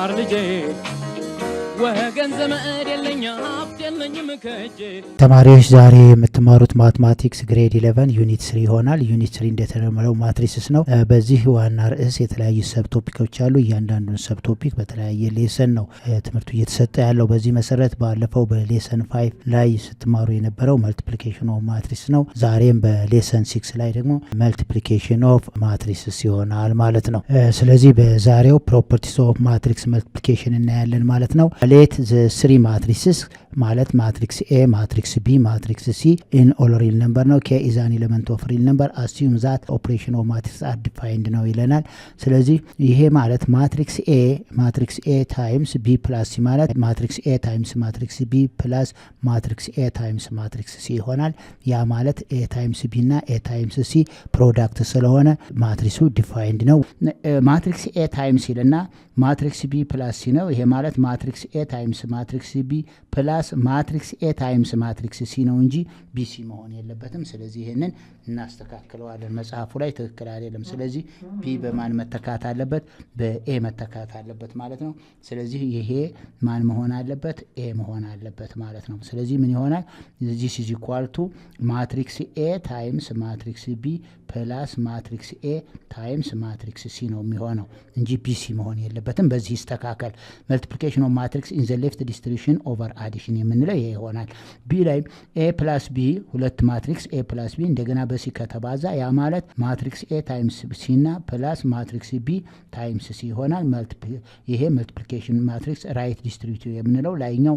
ልማር ልጄ ወገን ዘመድ የለኛ ሀብት የለኝም ከጄ ተማሪዎች ዛሬ የምትማሩት ማትማቲክስ ግሬድ 11 ዩኒት 3 ይሆናል። ዩኒት 3 እንደተለመደው ማትሪስስ ነው። በዚህ ዋና ርዕስ የተለያዩ ሰብ ቶፒኮች አሉ። እያንዳንዱን ሰብ ቶፒክ በተለያየ ሌሰን ነው ትምህርቱ እየተሰጠ ያለው። በዚህ መሰረት ባለፈው በሌሰን 5 ላይ ስትማሩ የነበረው መልቲፕሊኬሽን ኦፍ ማትሪክስ ነው። ዛሬም በሌሰን 6 ላይ ደግሞ መልቲፕሊኬሽን ኦፍ ማትሪስስ ይሆናል ማለት ነው። ስለዚህ በዛሬው ፕሮፐርቲስ ኦፍ ማትሪክስ መልቲፕሊኬሽን እናያለን ማለት ነው። ሌት ዘ 3 ማትሪስስ ማለት ማትሪክስ ኤ ማትሪክስ ቢ ማትሪክስ ሲ ኢን ኦል ሪል ነምበር ነው። ኬ ኢዝ አን ኤሌመንት ኦፍ ሪል ነምበር አስዩም ዛት ኦፕሬሽን ኦፍ ማትሪክስ አር ዲፋይንድ ነው ይለናል። ስለዚህ ይሄ ማለት ማትሪክስ ኤ ታይምስ ቢ ፕላስ ሲ ማለት ማትሪክስ ኤ ታይምስ ማትሪክስ ቢ ፕላስ ማትሪክስ ኤ ታይምስ ማትሪክስ ሲ ይሆናል። ያ ማለት ኤ ታይምስ ቢ እና ኤ ታይምስ ሲ ፕሮዳክት ስለሆነ ማትሪክሱ ዲፋይንድ ነው። ማትሪክስ ኤ ታይምስ ይልና ማትሪክስ ቢ ፕላስ ሲ ነው። ይሄ ማለት ማትሪክስ ኤ ታይምስ ማትሪክስ ቢ ፕላስ ማትሪክስ ኤ ታይምስ ማትሪክስ ሲ ነው እንጂ ቢሲ መሆን የለበትም። ስለዚህ ይሄንን እናስተካክለዋለን። መጽሐፉ ላይ ትክክል አይደለም። ስለዚህ ቢ በማን መተካት አለበት? በኤ መተካት አለበት ማለት ነው። ስለዚህ ይሄ ማን መሆን አለበት? ኤ መሆን አለበት ማለት ነው። ስለዚህ ምን ይሆናል? this is equal to ማትሪክስ ኤ ታይምስ ማትሪክስ ቢ ፕላስ ማትሪክስ ኤ ታይምስ ማትሪክስ ሲ ነው የሚሆነው እንጂ ቢሲ መሆን የለበትም። በዚህ ይስተካከል። መልቲፕሊኬሽን ኦፍ ማትሪክስ ኢን ዘ ሌፍት ዲስትሪቢዩሽን ኦቨር አዲሽን የምንለው ይሄ ይሆናል። ቢ ላይ ኤ ፕላስ ቢ ሁለት ማትሪክስ ኤ ፕላስ ቢ እንደገና በሲ ከተባዛ ያ ማለት ማትሪክስ ኤ ታይምስ ሲ እና ፕላስ ማትሪክስ ቢ ታይምስ ሲ ይሆናል። ይሄ መልቲፕሊኬሽን ማትሪክስ ራይት ዲስትሪቢዩቲቭ የምንለው ላይኛው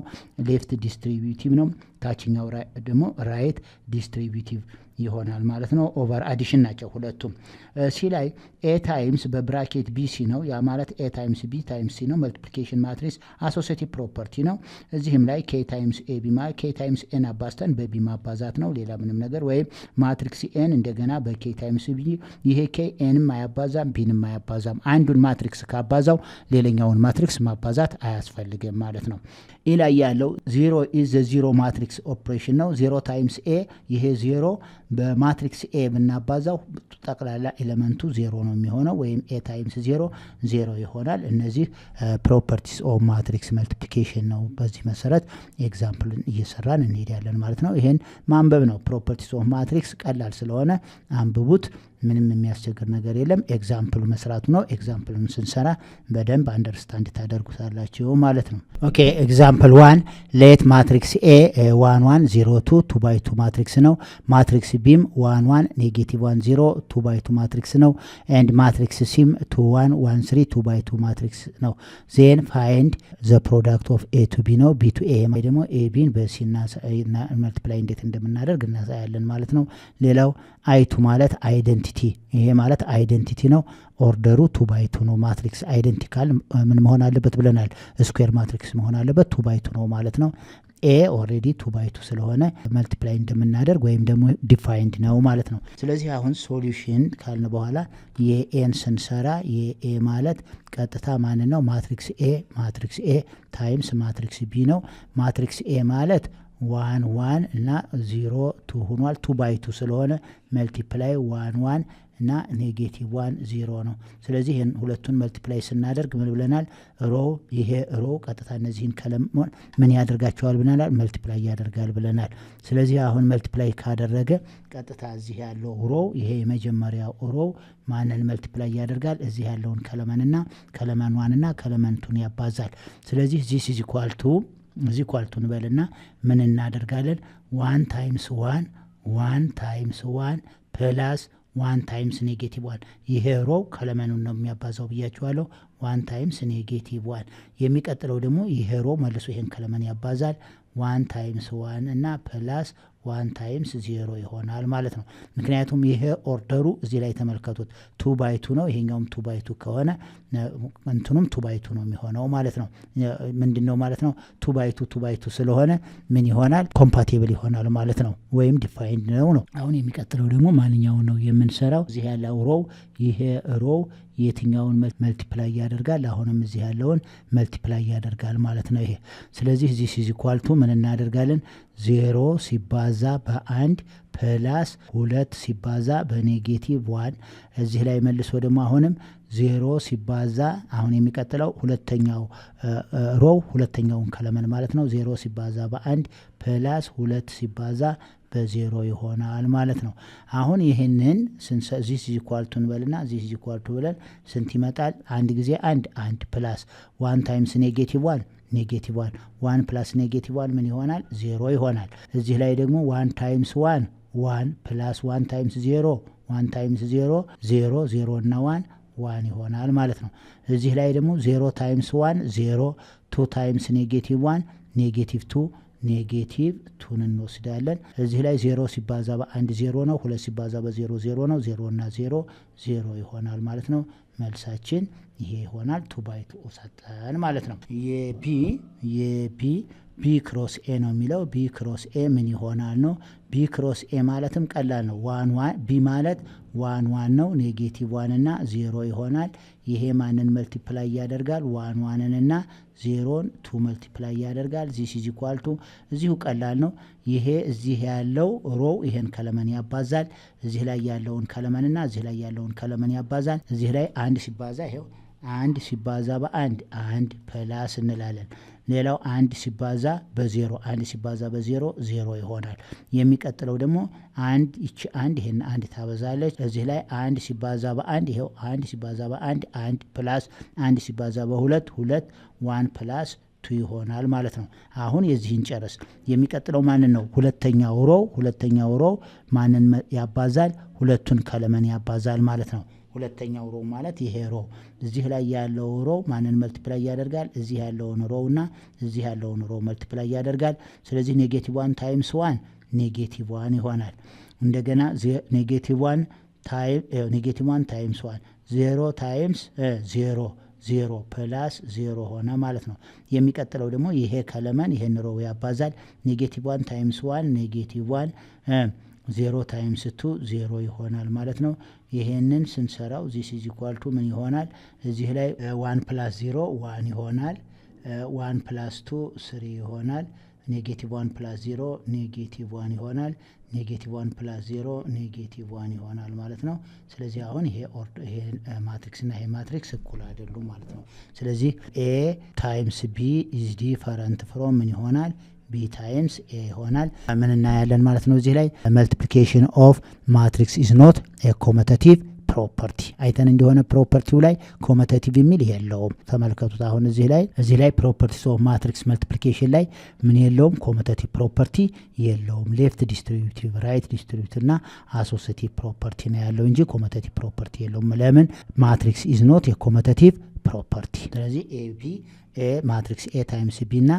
ሌፍት ዲስትሪቢዩቲቭ ነው፣ ታችኛው ደግሞ ራይት ዲስትሪቢዩቲቭ ይሆናል ማለት ነው። ኦቨር አዲሽን ናቸው ሁለቱም። ሲ ላይ ኤ ታይምስ በብራኬት ቢ ሲ ነው። ያ ማለት ኤ ታይምስ ቢ ታይምስ ሲ ነው። መልቲፕሊኬሽን ማትሪክስ አሶሲቲቭ ፕሮፐርቲ ነው። እዚህም ላይ ኬ ታይምስ ኤ ቢ ማለት ኬ ታይምስ ኤን አባዝተን በቢ ማባዛት ነው፣ ሌላ ምንም ነገር። ወይም ማትሪክስ ኤን እንደገና በኬ ታይምስ ቢ፣ ይሄ ኬ ኤንም አያባዛም ቢንም አያባዛም። አንዱን ማትሪክስ ካባዛው ሌላኛውን ማትሪክስ ማባዛት አያስፈልግም ማለት ነው። ኢ ላይ ያለው 0 ኢዝ ዘ 0 ማትሪክስ ኦፕሬሽን ነው። 0 ታይምስ ኤ ይሄ 0 በማትሪክስ ኤ ብናባዛው ጠቅላላ ኤሌመንቱ 0 ነው የሚሆነው፣ ወይም ኤ ታይምስ 0 ይሆናል። እነዚህ ፕሮፐርቲስ ኦፍ ማትሪክስ መልቲፕሊኬሽን ነው። በዚህ መሰረት ኤግዛምፕልን እየሰራን እንሄዳለን ማለት ነው። ይሄን ማንበብ ነው። ፕሮፐርቲስ ኦፍ ማትሪክስ ቀላል ስለሆነ አንብቡት። ምንም የሚያስቸግር ነገር የለም። ኤግዛምፕል መስራቱ ነው። ኤግዛምፕልን ስንሰራ በደንብ አንደርስታንድ ታደርጉታላችሁ ማለት ነው። ኦኬ ኤግዛምፕል 1 ሌት ማትሪክስ ኤ 1 1 0 2 2 ባይ 2 ማትሪክስ ነው። ማትሪክስ ቢም 1 1 ኔጌቲቭ 1 0 2 ባይ 2 ማትሪክስ ነው። ኤንድ ማትሪክስ ሲም 2 1 1 3 2 ባይ 2 ማትሪክስ ነው። ዜን ፋይንድ ዘ ፕሮዳክት ኦፍ ኤ ቱ ቢ ነው። ቢ ቱ ኤ ደግሞ ኤ ቢን በሲ እና መልቲፕላይ እንዴት እንደምናደርግ እናሳያለን ማለት ነው። ሌላው አይቱ ማለት አይደንቲቲ፣ ይሄ ማለት አይደንቲቲ ነው። ኦርደሩ 2 ባይ 2 ነው። ማትሪክስ አይደንቲካል ምን መሆን አለበት ብለናል? ስኩዌር ማትሪክስ መሆን አለበት። 2 ባይ 2 ነው ማለት ነው። ኤ ኦልሬዲ 2 ባይ 2 ስለሆነ መልቲፕላይ እንደምናደርግ ወይም ደግሞ ዲፋይንድ ነው ማለት ነው። ስለዚህ አሁን ሶሉሽን ካልን በኋላ የኤን ስንሰራ የኤ ማለት ቀጥታ ማን ነው? ማትሪክስ ኤ ታይምስ ማትሪክስ ቢ ነው። ማትሪክስ ኤ ማለት 1 1 እና 0 2 ሆኗል። 2 ባይ 2 ስለሆነ መልቲፕላይ 1 1 እና ኔጌቲቭ 1 0 ነው። ስለዚህ ይሄን ሁለቱን መልቲፕላይ ስናደርግ ምን ብለናል? ይሄ ቀጥታ እነዚህን ከለሞን ምን ያደርጋቸዋል ብለናል? መልቲፕላይ ያደርጋል ብለናል። ስለዚህ አሁን መልቲፕላይ ካደረገ ቀጥታ እዚህ ያለው ይሄ የመጀመሪያው ማንን መልቲፕላይ ያደርጋል? እዚህ ያለውን ከለመንና ከለመንዋንና ከለመንቱን ያባዛል። ስለዚህ this is equal to እዚህ ኳልቱን በልና ምን እናደርጋለን? 1 ታይምስ 1 ታይምስ 1 ፕላስ 1 ታይምስ ኔጌቲቭ 1 ይሄ ከለመኑን ነው የሚያባዛው ብያችኋለሁ። 1 ታይምስ ኔጌቲቭ 1 የሚቀጥለው ደግሞ ይሄ መልሶ ይሄን ከለመን ያባዛል። 1 ታይምስ 1 እና ፕላስ 1 ታይምስ 0 ይሆናል ማለት ነው። ምክንያቱም ይሄ ኦርደሩ እዚህ ላይ ተመልከቱት 2 ባይ 2 ነው። ይሄኛውም 2 ባይ 2 ከሆነ እንትኑም 2 ባይ 2 ነው የሚሆነው ማለት ነው። ምንድነው ማለት ነው? 2 ባይ 2 ስለሆነ ምን ይሆናል? ኮምፓቲብል ይሆናል ማለት ነው፣ ወይም ዲፋይንድ ነው። አሁን የሚቀጥለው ደግሞ ማንኛው ነው የምንሰራው? እዚህ ያለው ይሄ የትኛውን መልቲፕላይ ያደርጋል? አሁንም እዚህ ያለውን መልቲፕላይ ያደርጋል ማለት ነው ይሄ። ስለዚህ this is equal to ምን እናደርጋለን? 0 ሲባዛ በ1 ፕላስ 2 ሲባዛ በኔጌቲቭ 1 እዚህ ላይ መልሶ ደግሞ አሁንም 0 ሲባዛ አሁን የሚቀጥለው ሁለተኛው ሮው ሁለተኛውን ከለመን ማለት ነው 0 ሲባዛ በ1 ፕላስ 2 ሲባዛ በ0 ይሆናል ማለት ነው። አሁን ይሄንን ዚስ ኢኳል ቱ እንበልና ዚስ ኢኳል ቱ ብለን ስንት ይመጣል? አንድ ጊዜ አንድ ፕላስ 1 ታይምስ ኔጌቲቭ 1 ኔጌቲቭ 1 1 ፕላስ ኔጌቲቭ 1 ምን ይሆናል? 0 ይሆናል። እዚህ ላይ ደግሞ 1 ታይምስ 1 1 ፕላስ 1 ታይምስ 0 1 ታይምስ 0 0 0 እና 1 1 ይሆናል ማለት ነው። እዚህ ላይ ደግሞ 0 ታይምስ 1 0 2 ታይምስ ኔጌቲቭ 1 ኔጌቲቭ 2 ኔጌቲቭ 2 እንወስዳለን። እዚህ ላይ 0 ሲባዛ በ1 0 ነው 2 ሲባዛ በ0 0 ነው 0 እና 0 0 ይሆናል ማለት ነው። መልሳችን ይሄ ይሆናል 2/2 ሰጠን ማለት ነው። የቢ ቢ ክሮስ ኤ ነው የሚለው ቢ ክሮስ ኤ ምን ይሆናል ነው። ቢ ክሮስ ኤ ማለትም ቀላል ነው። ቢ ማለት 1 1 ነው ኔጌቲቭ 1 እና 0 ይሆናል። ይሄ ማንን መልቲፕላይ ያደርጋል? 1 1 እና 0ን 2 መልቲፕላይ ያደርጋል። ዚስ ኢዝ ኢኳል ቱ እዚሁ ቀላል ነው። ይሄ እዚህ ያለው ሮው ይሄን ከለመን ያባዛል። እዚህ ላይ ያለውን ከለመን እና እዚህ ላይ ያለውን ከለመን ያባዛል። እዚህ ላይ 1 ሲባዛ ይሄው 1 ሲባዛ በ1 1 ፕላስ እንላለን። ሌላው 1 ሲባዛ በ0 1 ሲባዛ በ0 0 ይሆናል። የሚቀጥለው ደግሞ 1 ይቺ 1 ይሄን 1 ታበዛለች። እዚህ ላይ 1 ሲባዛ በ1 ይሄው 1 ሲባዛ በ1 1 ፕላስ 1 ሲባዛ በ2 2 1 ፕላስ 2 ይሆናል ማለት ነው። አሁን የዚህን ጨርስ። የሚቀጥለው ማንን ነው? ሁለተኛው ሮው ማንን ያባዛል? ሁለቱን ከለመን ያባዛል ማለት ነው። ሁለተኛው ሮው ማለት ይሄ ሮው እዚህ ላይ ያለው ሮው ማንን መልቲፕላይ ያደርጋል? እዚህ ያለውን ሮው እና እዚህ ያለውን ሮው መልቲፕላይ ያደርጋል። ስለዚህ ኔጌቲቭ 1 ታይምስ 1 ኔጌቲቭ 1 ይሆናል። እንደገና ኔጌቲቭ 1 ታይምስ 1 0 ታይምስ 0 0 ፕላስ 0 ሆነ ማለት ነው። የሚቀጥለው ደግሞ ይሄ ከለመን ይሄን ሮው ያባዛል። ኔጌቲቭ 1 ታይምስ 1 ኔጌቲቭ 1 0 ታይምስ 2 0 ይሆናል ማለት ነው። ይሄንን ስንሰራው ዚስ ኢዝ ኢኳል ቱ ምን ይሆናል? እዚህ ላይ 1 ፕላስ 0 1 ይሆናል። 1 ፕላስ 2 3 ይሆናል። ኔጌቲቭ 1 ፕላስ 0 ኔጌቲቭ 1 ይሆናል። ኔጌቲቭ 1 ፕላስ 0 ኔጌቲቭ 1 ይሆናል ማለት ነው። ስለዚህ አሁን ይሄ ማትሪክስ እና ይሄ ማትሪክስ እኩል አይደሉም ማለት ነው። ስለዚህ ኤ ታይምስ ቢ ኢዝ ዲፈረንት ፍሮም ምን ይሆናል? ቢ ታይምስ ኤ ይሆናል። ምን እናያለን ማለት ነው? እዚህ ላይ መልቲፕሊኬሽን ኦፍ ማትሪክስ ኢዝ ኖት ኤ ኮመታቲቭ ፕሮፐርቲ አይተን እንደሆነ ፕሮፐርቲው ላይ ኮመታቲቭ የሚል የለውም። ተመልከቱት። አሁን እዚህ ላይ ፕሮፐርቲስ ኦፍ ማትሪክስ መልቲፕሊኬሽን ላይ ምን የለውም? ኮመታቲቭ ፕሮፐርቲ የለውም። ሌፍት ዲስትሪቢዩቲቭ፣ ራይት ዲስትሪቢዩቲቭ እና አሶሲቲቭ ፕሮፐርቲ ነው ያለው እንጂ ኮመታቲቭ ፕሮፐርቲ የለውም። ለምን? ማትሪክስ ኢዝ ኖት ኤ ኮመታቲቭ ፕሮፐርቲ። ስለዚህ ኤ ማትሪክስ ኤ ታይምስ ቢ እና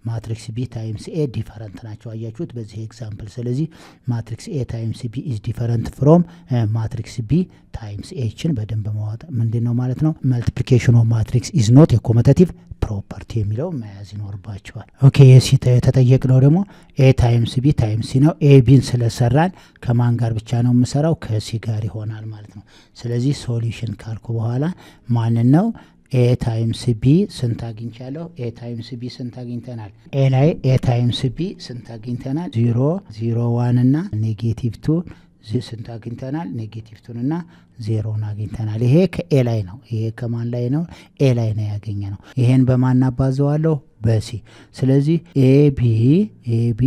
ማትሪክስ ቢ ታይምስ ኤ ዲፈረንት ናቸው። አያችሁት በዚህ ኤግዛምፕል። ስለዚህ ማትሪክስ ኤ ታይምስ ቢ ኢዝ ዲፈረንት ፍሮም ማትሪክስ ቢ ታይምስ ኤ ችን በደንብ ማወቅ ምንድን ነው ማለት ነው? መልቲፕሊኬሽን ኦፍ ማትሪክስ ኢዝ ኖት ኤ ኮመታቲቭ ፕሮፐርቲ የሚለው መያዝ ይኖርባቸዋል። ኦኬ የተጠየቅነው ደግሞ ኤ ታይምስ ቢ ታይምስ ሲ ነው። ኤ ቢን ስለሰራን ከማን ጋር ብቻ ነው የምሰራው? ከሲ ጋር ይሆናል ማለት ነው። ስለዚህ ሶሉሽን ካልኩ በኋላ ማንን ነው? ኤ ታይምስ ቢ ስንት አግኝቻለሁ? ኤ ታይምስ ቢ ስንት አግኝተናል? ኤ ላይ ኤ ታይምስ ቢ ስንት አግኝተናል? 0 0 1 እና ኔጌቲቭ 2 ስንት አግኝተናል? ኔጌቲቭ 2 እና 0 አግኝተናል። ይሄ ከኤ ላይ ነው። ይሄ ከማን ላይ ነው? ኤ ላይ ነው ያገኘ ነው። ይሄን በማን አባዘዋለሁ? በሲ። ስለዚህ ኤቢ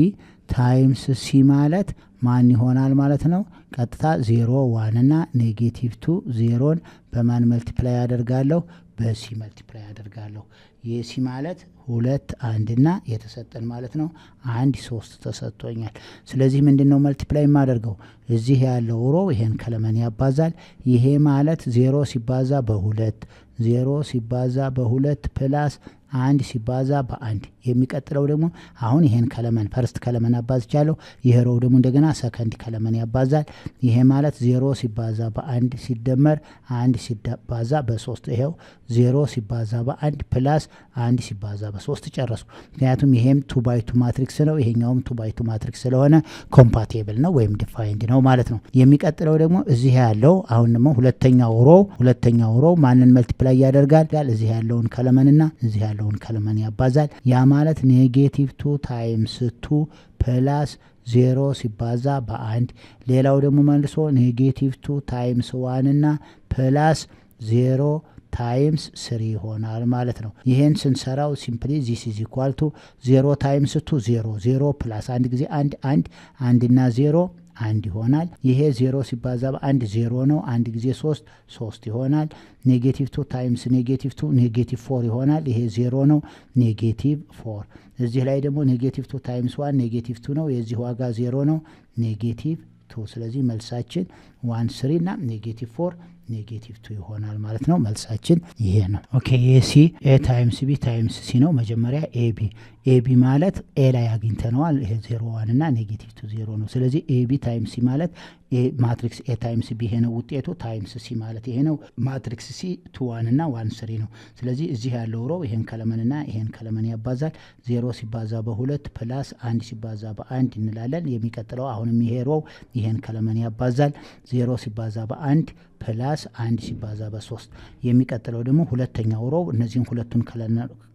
ታይምስ ሲ ማለት ማን ይሆናል ማለት ነው? ቀጥታ 0 1 እና ኔጌቲቭ 2 0ን በማን መልቲፕላይ ያደርጋለሁ? በሲ መልቲፕላይ ያደርጋለሁ። የሲ ማለት 2 1 እና የተሰጠን ማለት ነው 1 3 ተሰጥቶኛል። ስለዚህ ምንድነው መልቲፕላይ የማደርገው? እዚህ ያለው ሮ ይሄን ከለመን ያባዛል። ይሄ ማለት 0 ሲባዛ በ2 0 ሲባዛ በ2 ፕላስ 1 ሲባዛ በ1 የሚቀጥለው ደግሞ አሁን ይሄን ከለመን ፈርስት ከለመን አባዝቻለሁ። ይሄ ሮው ደግሞ እንደገና ሰከንድ ከለመን ያባዛል። ይሄ ማለት 0 ሲባዛ በ1 ሲደመር 1 ሲባዛ በ3 ይሄው 0 ሲባዛ በ1 ፕላስ 1 ሲባዛ በ3 ጨረስኩ። ምክንያቱም ይሄም 2 ባይ 2 ማትሪክስ ነው፣ ይሄኛውም 2 ባይ 2 ማትሪክስ ስለሆነ ኮምፓቲብል ነው ወይም ዲፋይንድ ነው ማለት ነው። የሚቀጥለው ደግሞ እዚህ ያለው አሁን ደግሞ ሁለተኛው ሮው ማንን መልቲፕላይ ያደርጋል? እዚህ ያለውን ከለመንና እዚህ ያለውን ከለመን ያባዛል። ያ ማለት ኔጌቲቭ 2 ታይምስ 2 ፕላስ 0 ሲባዛ በ1 ሌላው ደግሞ መልሶ ኔጌቲቭ 2 ታይምስ 1 እና ፕላስ 0 ታይምስ 3 ይሆናል ማለት ነው። ይሄን ስንሰራው ሲምፕሊ ዚስ ኢዝ ኢኳል ቱ 0 ታይምስ 2 0 0 ፕላስ አንድ ጊዜ 1 1 1 እና 0 1 ይሆናል። ይሄ 0 ሲባዛ በ1 0 ነው። አንድ ጊዜ 3 3 ይሆናል። ኔጌቲቭ 2 ታይምስ ኔጌቲቭ 2 ኔጌቲቭ 4 ይሆናል። ይሄ 0 ነው። ኔጌቲቭ 4 እዚህ ላይ ደግሞ ኔጌቲቭ 2 ታይምስ 1 ኔጌቲቭ 2 ነው። የዚህ ዋጋ 0 ነው። ኔጌቲቭ 2 ስለዚህ መልሳችን 1 3 እና ኔጌቲቭ 4 ኔጌቲቭ 2 ይሆናል ማለት ነው። መልሳችን ይሄ ነው። ኦኬ ኤሲ ኤ ታይምስ ቢ ታይምስ ሲ ነው። መጀመሪያ ኤቢ ማለት ኤ ላይ አግኝተነዋል። ይሄ 0 1 እና ኔጌቲቭ 2 0 ነው። ስለዚህ ኤቢ ታይምስ ሲ ማለት ማትሪክስ ኤ ታይምስ ቢ ይሄ ነው ውጤቱ። ታይምስ ሲ ማለት ይሄ ነው። ማትሪክስ ሲ 2 1 እና 1 3 ነው። ስለዚህ እዚህ ያለው ሮው ይሄን ከለመንና ይሄን ከለመን ያባዛል። 0 ሲባዛ በ2 ፕላስ 1 ሲባዛ በ1 እንላለን። የሚቀጥለው አሁንም ይሄ ሮው ይሄን ከለመን ያባዛል። 0 ሲባዛ በ1 ፕላስ 1 ሲባዛ በ3 የሚቀጥለው ደግሞ ሁለተኛው ሮው እነዚህን ሁለቱን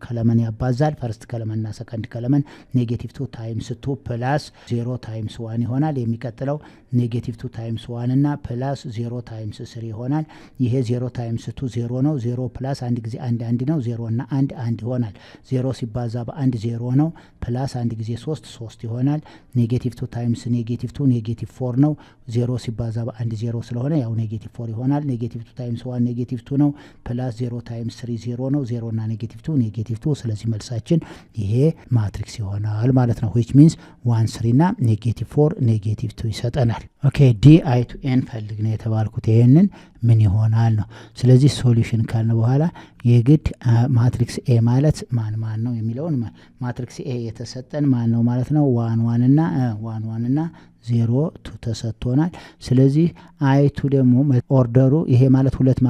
ከለመን ያባዛል። ፈርስት ከለመንና ሰከንድ ከለመን ኔጌቲቭ 2 ታይምስ 2 ፕላስ 0 ታይምስ 1 ይሆናል። የሚቀጥለው ኔጌቲቭ 2 ታይምስ 1 እና ፕላስ 0 ታይምስ 3 ይሆናል። ይሄ 0 ታይምስ 2 0 ነው። 0 ፕላስ አንድ ጊዜ 1 1 ነው። 0 እና 1 1 ይሆናል። 0 ሲባዛ በ1 0 ነው። ፕላስ አንድ ጊዜ 3 3 ይሆናል። ኔጌቲቭ 2 ታይምስ ኔጌቲቭ 2 ኔጌቲቭ 4 ነው። 0 ሲባዛ በ1 0 ስለሆነ ያው ኔጌቲቭ 4 ይሆናል። ኔጌቲቭ 2 ታይምስ 1 ኔጌቲቭ 2 ነው። ፕላስ 0 ታይምስ 3 0 ነው። 0 እና ኔጌቲቭ 2 ኔጌቲቭ 2 ስለዚህ መልሳችን ይሄ ማትሪክስ ይሆናል ማለት ነው። which means 1 3 እና ኔጌቲቭ 4 ኔጌቲቭ 2 ይሰጠናል። ኦኬ ዲ አይ ቱ ኤን ፈልግ ነው የተባልኩት። ይሄንን ምን ይሆናል ነው። ስለዚህ ሶሉሽን ካልን በኋላ የግድ ማትሪክስ ኤ ማለት ማን ነው የሚለውን ማትሪክስ ኤ የተሰጠን ማን ነው ማለት ነው። 1 1 እና 1 1 እና 0 2 ተሰጥቶናል። ስለዚህ አይቱ ደግሞ ኦርደሩ ይሄ ማለት 2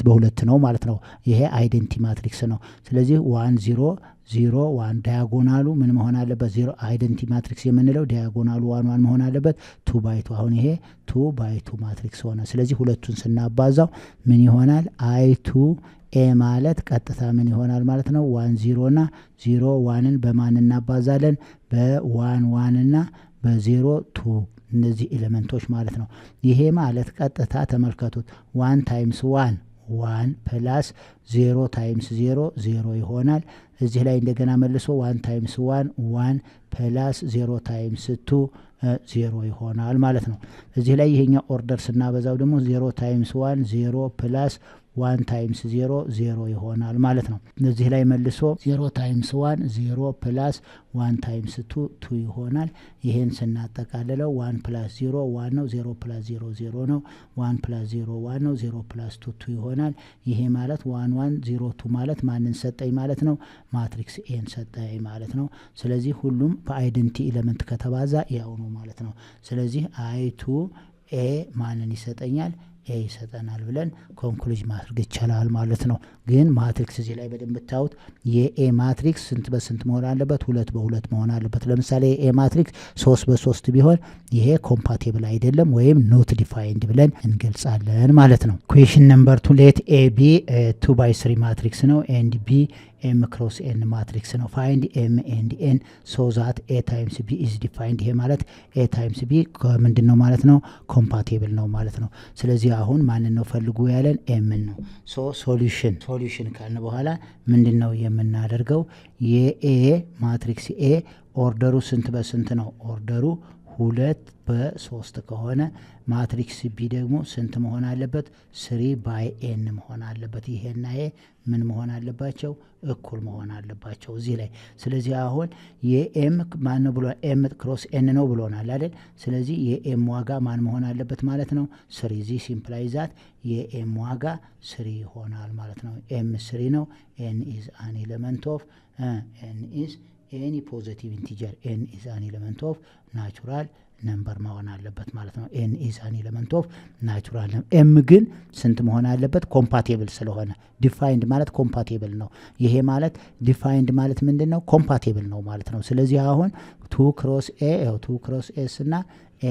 በ2 ነው ማለት ነው። ይሄ አይደንቲ ማትሪክስ ነው። ስለዚህ 1 0 0 1 ዳያጎናሉ ምን መሆን አለበት? 0 አይደንቲ ማትሪክስ የምንለው ዳያጎናሉ 1 1 መሆን አለበት። 2 ባይ 2 አሁን ይሄ 2 ባይ 2 ማትሪክስ ሆነ። ስለዚህ ሁለቱን ስናባዛው ምን ይሆናል? አይቱ ኤ ማለት ቀጥታ ምን ይሆናል ማለት ነው? 1 0 እና 0 1ን በማን እናባዛለን? በ1 1 እና በ0 2 እነዚህ ኤሌመንቶች ማለት ነው። ይሄ ማለት ቀጥታ ተመልከቱት 1 ታይምስ 1 1 ፕላስ 0 ታይምስ 0 0 ይሆናል። እዚህ ላይ እንደገና መልሶ 1 ታይምስ 1 1 ፕላስ 0 ታይምስ 2 0 ይሆናል ማለት ነው። እዚህ ላይ ይሄኛው ኦርደር ስናበዛው ደግሞ 0 ታይምስ 1 0 ፕላስ 1 ታይምስ 0 0 ይሆናል ማለት ነው። እዚህ ላይ መልሶ 0 ታይምስ 1 0 ፕላስ 1 ታይምስ 2 2 ይሆናል። ይሄን ስናጠቃልለው 1 ፕላስ 0 1 ነው። 0 ፕላስ 0 0 ነው። 1 ፕላስ 0 1 ነው። 0 ፕላስ 2 2 ይሆናል። ይሄ ማለት 1 1 0 2 ማለት ማንን ሰጠኝ ማለት ነው? ማትሪክስ ኤን ሰጠኝ ማለት ነው። ስለዚህ ሁሉም በአይደንቲ ኤሌመንት ከተባዛ ያው ነው ማለት ነው። ስለዚህ አይቱ ኤ ማንን ይሰጠኛል? ኤ ይሰጠናል ብለን ኮንክሉዥ ማድረግ ይቻላል ማለት ነው። ግን ማትሪክስ እዚህ ላይ በደንብ ታውት የኤ ማትሪክስ ስንት በስንት መሆን አለበት? 2 በ2 መሆን አለበት። ለምሳሌ የኤ ማትሪክስ 3 በ3 ቢሆን ይሄ ኮምፓቲብል አይደለም ወይም ኖት ዲፋይንድ ብለን እንገልጻለን ማለት ነው። ኩዌሽን ነምበር 2 ሌት ኤ ቢ 2 by 3 ማትሪክስ ነው ኤንድ ቢ ኤም ክሮስ ኤን ማትሪክስ ነው። ፋይንድ ኤም ኤንድ ኤን ሶ ዛት ኤ ታይምስ ቢ ኢዝ ዲፋይንድ። ይሄ ማለት ኤ ታይምስ ቢ ምንድን ነው ማለት ነው? ኮምፓቲብል ነው ማለት ነው። ስለዚህ አሁን ማንን ነው ፈልጉ ያለን? ኤምን ነው። ሶ ሶሉሽን ካልን በኋላ ምንድን ነው የምናደርገው? የኤ ማትሪክስ ኤ ኦርደሩ ስንት በስንት ነው? ኦርደሩ 2 በ3 ከሆነ ማትሪክስ ቢ ደግሞ ስንት መሆን አለበት? 3 ባይ ኤን መሆን አለበት። ይሄና ይሄ ምን መሆን አለባቸው? እኩል መሆን አለባቸው እዚህ ላይ። ስለዚህ አሁን የኤም ማን ነው ብሎ ኤም ክሮስ ኤን ነው ብሎናል አይደል? ስለዚህ የኤም ዋጋ ማን መሆን አለበት ማለት ነው? 3 ዚ ሲምፕላይ ዛት የኤም ዋጋ 3 ይሆናል ማለት ነው። ኤም 3 ነው። ኤን ኢዝ አን ኤሌመንት ኦፍ ኤን ኢዝ ኤኒ ፖዚቲቭ ኢንቲጀር ኤን ኢዝ አን ኤሌመንት ኦፍ ናቹራል ነምበር መሆን አለበት ማለት ነው። ኤን ኢዝ አን ኤሌመንት ኦፍ ናቹራል ነምበር። ኤም ግን ስንት መሆን አለበት? ኮምፓቲብል ስለሆነ ዲፋይንድ ማለት ኮምፓቲብል ነው። ይሄ ማለት ዲፋይንድ ማለት ምንድን ነው? ኮምፓቲብል ነው ማለት ነው። ስለዚህ አሁን 2 ክሮስ ኤ 2 ክሮስ ኤስ እና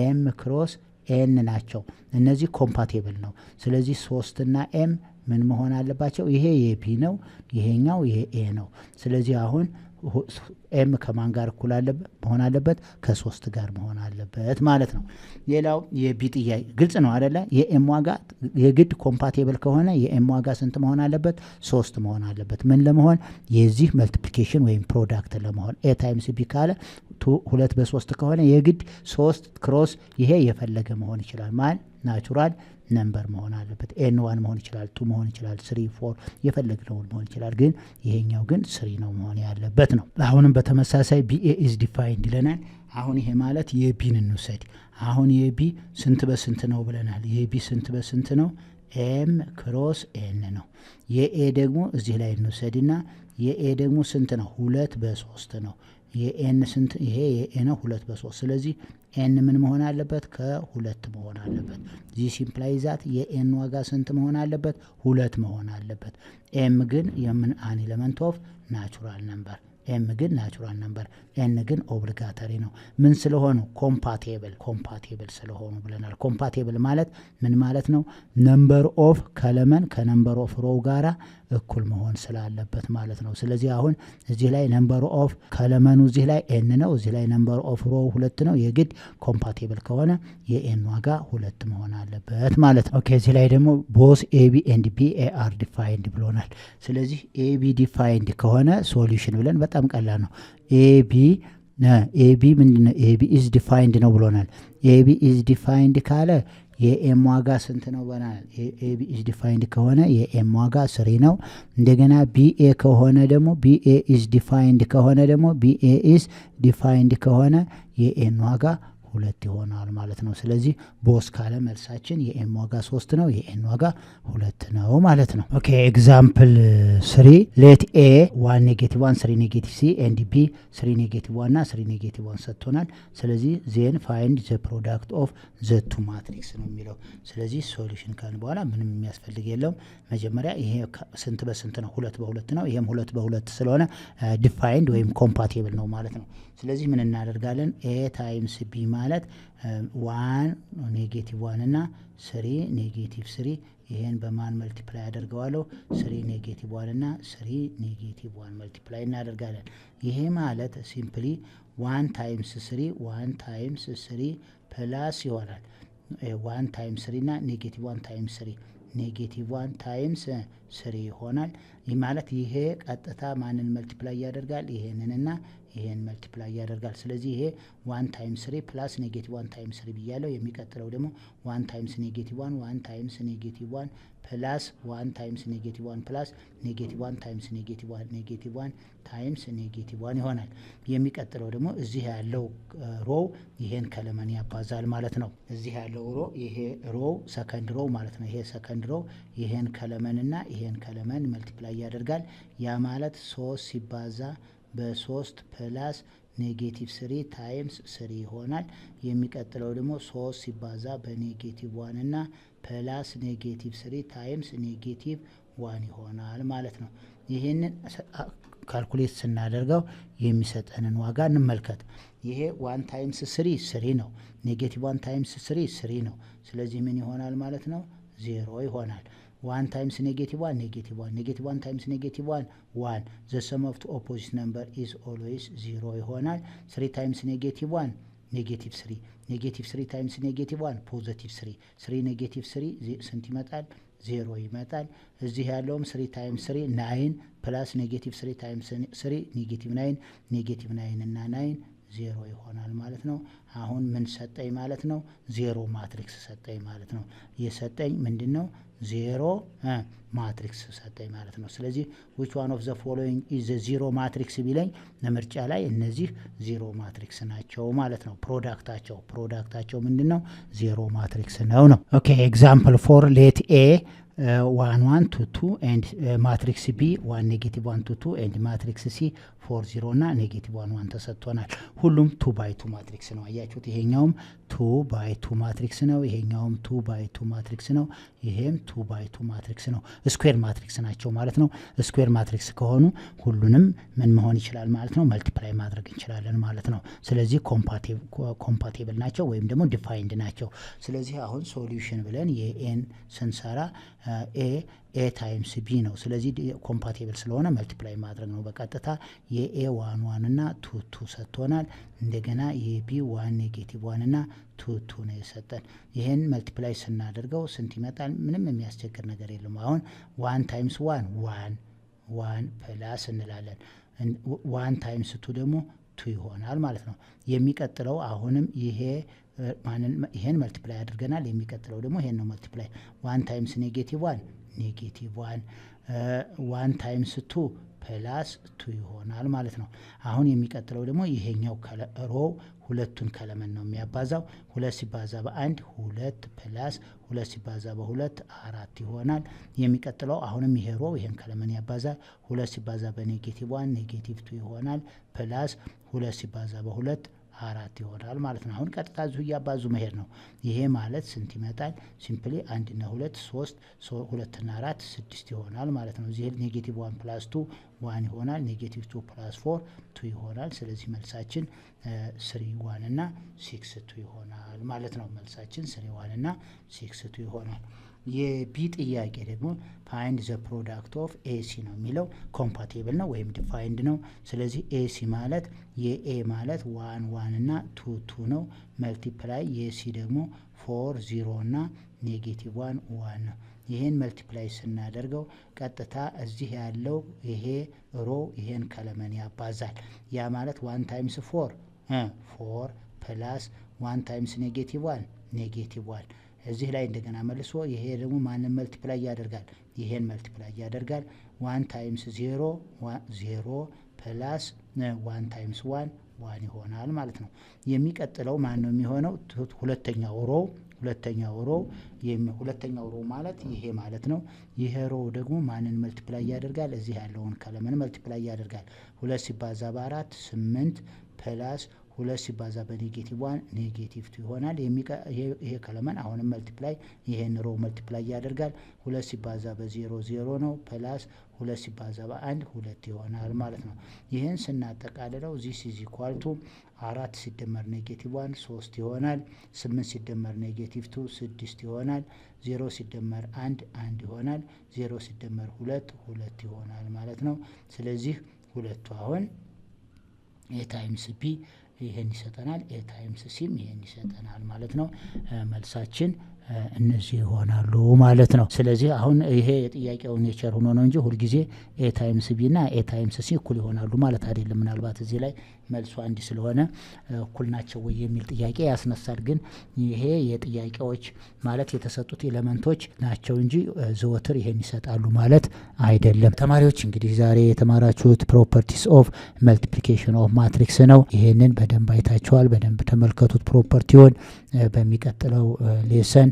ኤም ክሮስ ኤን ናቸው። እነዚህ ኮምፓቲብል ነው። ስለዚህ 3 እና ኤም ምን መሆን አለባቸው? ይሄ የቢ ነው፣ ይሄኛው የኤ ነው። ስለዚህ አሁን ኤም ከማን ጋር እኩል መሆን አለበት? ከ3 ጋር መሆን አለበት ማለት ነው። ሌላው የቢ ጥያቄ ግልጽ ነው አይደለ? የኤም ዋጋ የግድ ኮምፓቲብል ከሆነ የኤም ዋጋ ስንት መሆን አለበት? 3 መሆን አለበት። ምን ለመሆን? የዚህ መልቲፕሊኬሽን ወይም ፕሮዳክት ለመሆን። ኤ ታይምስ ቢ ካለ 2 በ3 ከሆነ የግድ 3 ክሮስ ይሄ የፈለገ መሆን ይችላል። ማን ናቹራል ነምበር መሆን አለበት። ኤን 1 መሆን ይችላል፣ 2 መሆን ይችላል፣ 3 4 የፈለግነውን መሆን ይችላል። ግን ይሄኛው ግን 3 ነው መሆን ያለበት ነው። አሁንም በተመሳሳይ ቢኤ ኢዝ ዲፋይንድ ይለናል። አሁን ይሄ ማለት የቢን እንውሰድ። አሁን የቢ ስንት በስንት ነው ብለናል? የቢ ስንት በስንት ነው? ኤም ክሮስ ኤን ነው። የኤ ደግሞ እዚህ ላይ እንውሰድና የኤ ደግሞ ስንት ነው? 2 በ3 ነው። የኤን ስንት? ይሄ የኤ ነው 2 በ3። ስለዚህ ኤን ምን መሆን አለበት? ከ2 መሆን አለበት። ዚስ ኢምፕላይዝ ዛት የኤን ዋጋ ስንት መሆን አለበት? 2 መሆን አለበት። ኤም ግን የምን አን ኤሌመንት ኦፍ ናቹራል ነምበር፣ ኤም ግን ናቹራል ነምበር፣ ኤን ግን ኦብሊጋተሪ ነው። ምን ስለሆኑ? ኮምፓቲብል ስለሆኑ ብለናል። ኮምፓቲብል ማለት ምን ማለት ነው? ነምበር ኦፍ ከለመን ከነምበር ኦፍ ሮው ጋራ እኩል መሆን ስላለበት ማለት ነው። ስለዚህ አሁን እዚህ ላይ ነምበር ኦፍ ከለመኑ እዚህ ላይ ኤን ነው፣ እዚህ ላይ ነምበር ኦፍ ሮው 2 ነው። የግድ ኮምፓቲብል ከሆነ የኤን ዋጋ 2 መሆን አለበት ማለት ነው። ኦኬ እዚህ ላይ ደግሞ ቦስ ኤቢ ኤንድ ቢ አር ዲፋይንድ ብሎናል። ስለዚህ ኤቢ ዲፋይንድ ከሆነ ሶሉሽን ብለን በጣም ቀላል ነው። ኤቢ ምንድነው? ኤቢ ኢዝ ዲፋይንድ ነው ብሎናል። ኤቢ ኢዝ ዲፋይንድ ካለ የኤም ዋጋ ስንት ነው ብለናል? ኤቢ ኢዝ ዲፋይንድ ከሆነ የኤም ዋጋ 3 ነው። እንደገና ቢኤ ከሆነ ደግሞ ቢኤ ኢዝ ዲፋይንድ ከሆነ ደግሞ ቢኤ ኢዝ ዲፋይንድ ከሆነ የኤን ዋጋ 2 ይሆናል ማለት ነው። ስለዚህ ቦስ ካለ መልሳችን የኤም ዋጋ 3 ነው፣ የኤን ዋጋ 2 ነው ማለት ነው። ኦኬ ኤግዛምፕል 3 ሌት ኤ 1 ኔጌቲቭ 1 3 ኔጌቲቭ ሲ ኤንድ ቢ 3 ኔጌቲቭ 1 እና 3 ኔጌቲቭ 1 ሰጥቶናል። ስለዚህ ዜን ፋይንድ ዘ ፕሮዳክት ኦፍ ዘ ቱ ማትሪክስ ነው የሚለው። ስለዚህ ሶሉሽን ካልን በኋላ ምንም የሚያስፈልግ የለውም። መጀመሪያ ይሄ ስንት በስንት ነው? 2 በ2 ነው። ይሄም 2 በ2 ስለሆነ ዲፋይንድ ወይም ኮምፓቲብል ነው ማለት ነው። ስለዚህ ምን እናደርጋለን? ኤ ታይምስ ቢ ማለት 1 ኔጌቲቭ 1 እና 3 ኔጌቲቭ 3 ይሄን በማን መልቲፕላይ አደርገዋለሁ? 3 ኔጌቲቭ 1 እና 3 ኔጌቲቭ 1 መልቲፕላይ እናደርጋለን። ይሄ ማለት ሲምፕሊ 1 ታይምስ 3 1 ታይምስ 3 ፕላስ ይሆናል 1 ታይምስ 3 እና ኔጌቲቭ 1 ታይምስ 3 ኔጌቲቭ 1 ታይምስ 3 ይሆናል። ይህ ማለት ይሄ ቀጥታ ማንን መልቲፕላይ ያደርጋል? ይሄንንና ይሄን መልቲፕላይ ያደርጋል። ስለዚህ ይሄ 1 ታይምስ 3 ፕላስ ኔጌቲቭ 1 ታይምስ 3 ብያለሁ። የሚቀጥለው ደግሞ 1 ታይምስ ኔጌቲቭ 1 1 ታይምስ ኔጌቲቭ 1 ፕላስ 1 ታይምስ ኔጌቲቭ 1 ፕላስ ኔጌቲቭ 1 ታይምስ ኔጌቲቭ 1 ኔጌቲቭ 1 ታይምስ ኔጌቲቭ 1 ይሆናል። የሚቀጥለው ደግሞ እዚህ ያለው ሮው ይሄን ከለመን ያባዛል ማለት ነው። እዚህ ያለው ሮ ይሄ ሮው ሰከንድ ሮው ማለት ነው። ይሄ ሰከንድ ሮው ይሄን ከለመንና ይሄን ከለመን መልቲፕላይ ያደርጋል። ያ ማለት 3 ሲባዛ በ3 ፕላስ ኔጌቲቭ 3 ታይምስ 3 ይሆናል። የሚቀጥለው ደግሞ 3 ሲባዛ በኔጌቲቭ 1 እና ፕላስ ኔጌቲቭ 3 ታይምስ ኔጌቲቭ 1 ይሆናል ማለት ነው። ይሄንን ካልኩሌት ስናደርገው የሚሰጠንን ዋጋ እንመልከት። ይሄ 1 ታይምስ 3 3 ነው። ኔጌቲቭ 1 ታይምስ 3 3 ነው። ስለዚህ ምን ይሆናል ማለት ነው? 0 ይሆናል። 1 ታይምስ ኔጌቲቭ 1 ኔጌቲቭ 1 ኔጌቲቭ 1 ታይምስ ኔጌቲቭ 1 1 ዘ ሰም ኦፍ ቱ ኦፖዚት ነምበር ኢዝ ኦልዌይስ 0 ይሆናል። 3 ታይምስ ኔጌቲቭ 1 ኔጌቲቭ 3 ኔጌቲቭ 3 ታይምስ ኔጌቲቭ 1 ፖዚቲቭ 3 3 ኔጌቲቭ 3 ስንት ይመጣል? 0 ይመጣል። እዚህ ያለውም 3 ታይምስ 3 9 ፕላስ ኔጌቲቭ 3 ታይምስ 3 ኔጌቲቭ 9 ኔጌቲቭ 9 እና 9 0 ይሆናል ማለት ነው። አሁን ምን ሰጠኝ ማለት ነው? 0 ማትሪክስ ሰጠኝ ማለት ነው። የሰጠኝ ምንድነው? 0 ማትሪክስ ሰጠኝ ማለት ነው። ስለዚህ which one of the following is the 0 ማትሪክስ ቢለኝ ለምርጫ ላይ እነዚህ 0 ማትሪክስ ናቸው ማለት ነው። ፕሮዳክታቸው ምንድነው? 0 ማትሪክስ ነው። ኦኬ ኤግዛምፕል 4 ሌት ኤ 1 1 2 2 and ማትሪክስ ቢ 1 ኔጌቲቭ 1 2 2 and ማትሪክስ ሲ 4 0 እና ኔጌቲቭ 1 1 ተሰጥቶናል። ሁሉም 2 by 2 ማትሪክስ ነው። አያችሁት? ይሄኛውም 2 by 2 ማትሪክስ ነው። ይሄኛውም 2 by 2 ማትሪክስ ነው። ይሄም 2 by 2 ማትሪክስ ነው። ስኩዌር ማትሪክስ ናቸው ማለት ነው። ስኩዌር ማትሪክስ ከሆኑ ሁሉንም ምን መሆን ይችላል ማለት ነው መልቲፕላይ ማድረግ እንችላለን ማለት ነው። ስለዚህ ኮምፓቲብል ናቸው ወይም ደግሞ ዲፋይንድ ናቸው። ስለዚህ አሁን ሶሉሽን ብለን የኤን ስንሰራ ኤ ታይምስ ቢ ነው። ስለዚህ ኮምፓቲብል ስለሆነ መልቲፕላይ ማድረግ ነው በቀጥታ። የኤ 1 1 እና 2 2 ሰጥቶናል። እንደገና የቢ 1 ኔጌቲቭ 1 እና 2 2 ነው የሰጠን። ይሄን መልቲፕላይ ስናደርገው ስንት ይመጣል? ምንም የሚያስቸግር ነገር የለም። አሁን 1 ታይምስ 1 1 1 ፕላስ እንላለን። 1 ታይምስ 2 ደግሞ 2 ይሆናል ማለት ነው። የሚቀጥለው አሁንም ይሄን መልቲፕላይ አድርገናል። የሚቀጥለው ደግሞ ይሄን ነው መልቲፕላይ 1 ታይምስ ኔጌቲቭ 1 ኔጌቲቭ 1 ታይምስ 2 ፕላስ 2 ይሆናል ማለት ነው። አሁን የሚቀጥለው ደግሞ ይሄኛው ሮ ሁለቱን ከለመን ነው የሚያባዛው። 2 ሲባዛ በ1 2 ፕላስ 2 ሲባዛ በ2 4 ይሆናል። የሚቀጥለው አሁንም ይሄ ሮ ይሄን ከለመን ያባዛል። 2 ሲባዛ በኔጌቲቭ 1 ኔጌቲቭ 2 ይሆናል ፕላስ 2 ሲባዛ በ2 4 ይሆናል ማለት ነው። አሁን ቀጥታ እዚሁ እያባዙ መሄድ ነው። ይሄ ማለት ስንት ይመጣል? ሲምፕሊ 1 እና 2 3 2 እና 4 6 ይሆናል ማለት ነው። እዚህ ኔጌቲቭ 1 ፕላስ 2 1 ይሆናል። ኔጌቲቭ 2 ፕላስ 4 2 ይሆናል። ስለዚህ መልሳችን 3 1 እና 6 2 ይሆናል ማለት ነው። መልሳችን 3 1 እና 6 2 ይሆናል። የቢ ጥያቄ ደግሞ ፋይንድ ዘ ፕሮዳክት ኦፍ ኤሲ ነው የሚለው። ኮምፓቲብል ነው ወይም ዲፋይንድ ነው። ስለዚህ ኤሲ ማለት የኤ ማለት 1 1 እና 2 2 ነው። መልቲፕላይ የሲ ደግሞ 4 0 እና ኔጌቲቭ 1 1 ነው። ይሄን መልቲፕላይ ስናደርገው ቀጥታ እዚህ ያለው ይሄ ሮ ይሄን ከለመን ያባዛል። ያ ማለት 1 ታይምስ 4 4 ፕላስ 1 ታይምስ ኔጌቲቭ 1 ኔጌቲቭ 1 እዚህ ላይ እንደገና መልሶ ይሄ ደግሞ ማንን መልቲፕላይ ያደርጋል? ይሄን መልቲፕላይ ያደርጋል። 1 ታይምስ 0 0 ፕላስ 1 ታይምስ 1 1 ይሆናል ማለት ነው። የሚቀጥለው ማን ነው የሚሆነው? ሁለተኛው ሮ ማለት ይሄ ማለት ነው። ይሄ ሮ ደግሞ ማንን መልቲፕላይ ያደርጋል? እዚህ ያለውን ከለመን መልቲፕላይ ያደርጋል። 2 ሲባዛ በ4 8 ፕላስ 2 ሲባዛ በኔጌቲቭ 1 ኔጌቲቭ 2 ይሆናል። ይሄ ከለመን አሁንም መልቲፕላይ ይሄን ሮ መልቲፕላይ ያደርጋል። 2 ሲባዛ በ0 0 ነው ፕላስ 2 ሲባዛ በ1 2 ይሆናል ማለት ነው። ይህን ስናጠቃልለው ዚስ ኢዝ ኢኳል ቱ 4 ሲደመር ኔጌቲቭ 1 3 ይሆናል። 8 ሲደመር ኔጌቲቭ 2 6 ይሆናል። 0 ሲደመር 1 1 ይሆናል። 0 ሲደመር 2 2 ይሆናል ማለት ነው። ስለዚህ ሁለቱ አሁን ኤ ታይምስ ቢ ይሄን ይሰጠናል። ኤ ታይምስ ሲም ይሄን ይሰጠናል ማለት ነው። መልሳችን እነዚህ ይሆናሉ ማለት ነው። ስለዚህ አሁን ይሄ የጥያቄው ኔቸር ሆኖ ነው እንጂ ሁልጊዜ ኤ ታይምስ ቢ እና ኤ ታይምስ ሲ እኩል ይሆናሉ ማለት አይደለም። ምናልባት እዚህ ላይ መልሱ አንድ ስለሆነ እኩል ናቸው ወይ የሚል ጥያቄ ያስነሳል። ግን ይሄ የጥያቄዎች ማለት የተሰጡት ኤሌመንቶች ናቸው እንጂ ዘወትር ይሄን ይሰጣሉ ማለት አይደለም። ተማሪዎች እንግዲህ ዛሬ የተማራችሁት ፕሮፐርቲስ ኦፍ መልቲፕሊኬሽን ኦፍ ማትሪክስ ነው። ይሄንን በደንብ አይታችኋል። በደንብ ተመልከቱት ፕሮፐርቲውን። በሚቀጥለው ሌሰን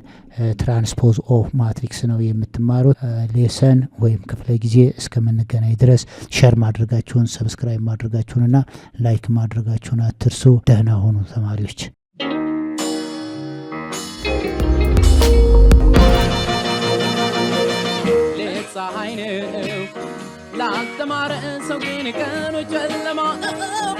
ትራንስፖዝ ኦፍ ማትሪክስ ነው የምትማሩት። ሌሰን ወይም ክፍለ ጊዜ እስከምንገናኝ ድረስ ሼር ማድረጋችሁን፣ ሰብስክራይብ ማድረጋችሁንና ላይክ ማድረጋችሁን አትርሱ። ደህና ሆኑ ተማሪዎች። ፀሐይ ነው ላልተማረ ሰው ግን ቀኑ ጨለማ ነው።